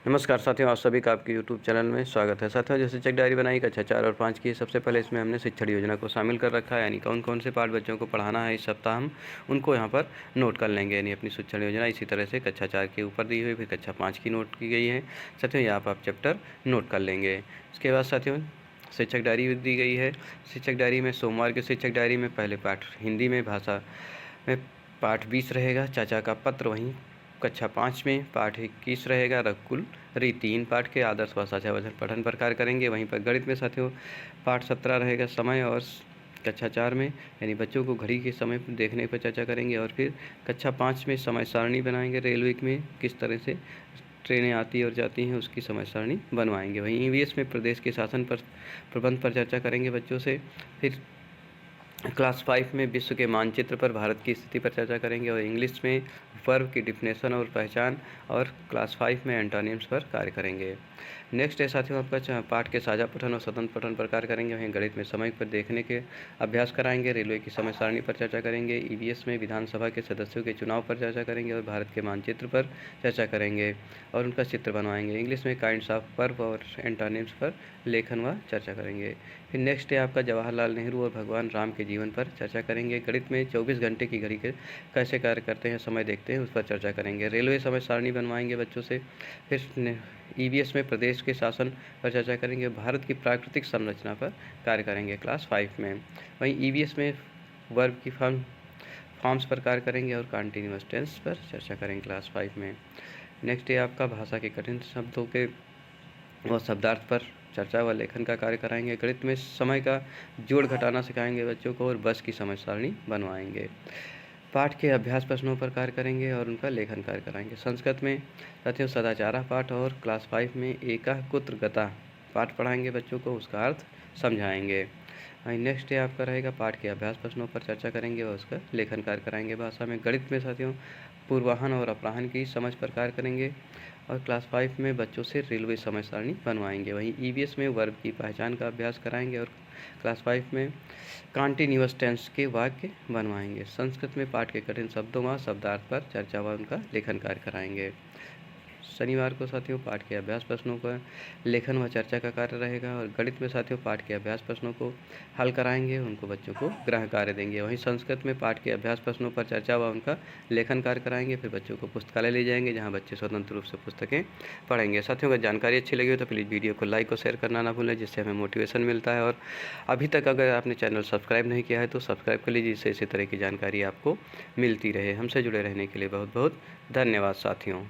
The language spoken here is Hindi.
नमस्कार साथियों, आप सभी का आपके यूट्यूब चैनल में स्वागत है। साथियों, जो शिक्षक डायरी बनाई कक्षा 4 और 5 की, सबसे पहले इसमें हमने शिक्षण योजना को शामिल कर रखा है, यानी कौन कौन से पाठ बच्चों को पढ़ाना है इस सप्ताह, हम उनको यहाँ पर नोट कर लेंगे, यानी अपनी शिक्षण योजना। इसी तरह से कक्षा 4 के ऊपर दी हुई, फिर कक्षा 5 की नोट की गई है। साथियों, यहाँ पर आप चैप्टर नोट कर लेंगे। इसके बाद साथियों, शिक्षक डायरी दी गई है। शिक्षक डायरी में सोमवार के शिक्षक डायरी में पहले पाठ हिंदी में भाषा में पाठ 20 रहेगा, चाचा का पत्र। वहीं कक्षा 5 में पाठ 21 रहेगा, रकुल री 3 पाठ के आदर्श व साझा वचन पठन प्रकार करेंगे। वहीं पर गणित में साथियों पाठ 17 रहेगा, समय। और कक्षा 4 में यानी बच्चों को घड़ी के समय पर देखने पर चर्चा करेंगे। और फिर कक्षा 5 में समय सारणी बनाएंगे, रेलवे में किस तरह से ट्रेनें आती और जाती हैं उसकी समय सारणी बनवाएंगे। वहीं ईवीएस में प्रदेश के शासन पर प्रबंध पर चर्चा करेंगे बच्चों से। फिर क्लास 5 में विश्व के मानचित्र पर भारत की स्थिति पर चर्चा करेंगे। और इंग्लिश में वर्ब की डिफिनेशन और पहचान। और क्लास 5 में एंटोनिम्स पर कार्य करेंगे। नेक्स्ट है साथियों आपका पाठ के साझा पठन और स्वतंत्र पठन पर कार्य करेंगे। वहीं गणित में समय पर देखने के अभ्यास कराएंगे, रेलवे की समय सारणी पर चर्चा करेंगे, ईवीएस में विधानसभा के सदस्यों के चुनाव पर चर्चा करेंगे और भारत के मानचित्र पर चर्चा करेंगे और उनका चित्र बनवाएंगे। इंग्लिश में काइंड्स ऑफ वर्ब और एंटोनिम्स पर लेखन व चर्चा करेंगे। फिर नेक्स्ट है आपका जवाहरलाल नेहरू और भगवान राम के जीवन पर चर्चा करेंगे। गणित में 24 घंटे की घड़ी के कैसे कार्य करते हैं, समय देखते हैं, उस पर चर्चा करेंगे। रेलवे समय सारणी बनवाएंगे बच्चों से। फिर ईवीएस में प्रदेश के शासन पर चर्चा करेंगे, भारत की प्राकृतिक संरचना पर कार्य करेंगे क्लास 5 में। वहीं ईवीएस में वर्ब की फॉर्म्स पर कार्य करेंगे और कंटिन्यूअस टेंस पर चर्चा करेंगे क्लास 5 में। नेक्स्ट है आपका भाषा के कठिन शब्दों के और शब्दार्थ पर चर्चा व लेखन का कार्य कराएंगे। गणित में समय का जोड़ घटाना सिखाएंगे बच्चों को और बस की समय सारणी बनवाएंगे। पाठ के अभ्यास प्रश्नों पर कार्य करेंगे और उनका लेखन कार्य कराएंगे। संस्कृत में साथियों सदाचारा पाठ और क्लास 5 में एका कुत्र गता पाठ पढ़ाएंगे बच्चों को, उसका अर्थ समझाएंगे। वहीं नेक्स्ट है आपका रहेगा पाठ के अभ्यास प्रश्नों पर चर्चा करेंगे और उसका लेखन कार्य कराएंगे भाषा में। गणित में साथियों पूर्वाहन और अपराहन की समझ पर कार्य करेंगे और क्लास 5 में बच्चों से रेलवे समय सारणी बनवाएंगे। वहीं ईवीएस में वर्ब की पहचान का अभ्यास कराएंगे और क्लास 5 में कॉन्टिन्यूअस टेंस के वाक्य बनवाएंगे। संस्कृत में पाठ के कठिन शब्दों व शब्दार्थ पर चर्चा व उनका लेखन कार्य कराएंगे। शनिवार को साथियों पाठ के अभ्यास प्रश्नों का लेखन व चर्चा का कार्य रहेगा और गणित में साथियों पाठ के अभ्यास प्रश्नों को हल कराएंगे, उनको बच्चों को गृह कार्य देंगे। वहीं संस्कृत में पाठ के अभ्यास प्रश्नों पर चर्चा व उनका लेखन कार्य कराएंगे। फिर बच्चों को पुस्तकालय ले जाएंगे जहाँ बच्चे स्वतंत्र रूप से पुस्तकें पढ़ेंगे। साथियों अगर जानकारी अच्छी लगी हो तो प्लीज़ वीडियो को लाइक और शेयर करना ना भूलें, जिससे हमें मोटिवेशन मिलता है। और अभी तक अगर आपने चैनल सब्सक्राइब नहीं किया है तो सब्सक्राइब कर लीजिए, जिससे इसी तरह की जानकारी आपको मिलती रहे। हमसे जुड़े रहने के लिए बहुत बहुत धन्यवाद साथियों।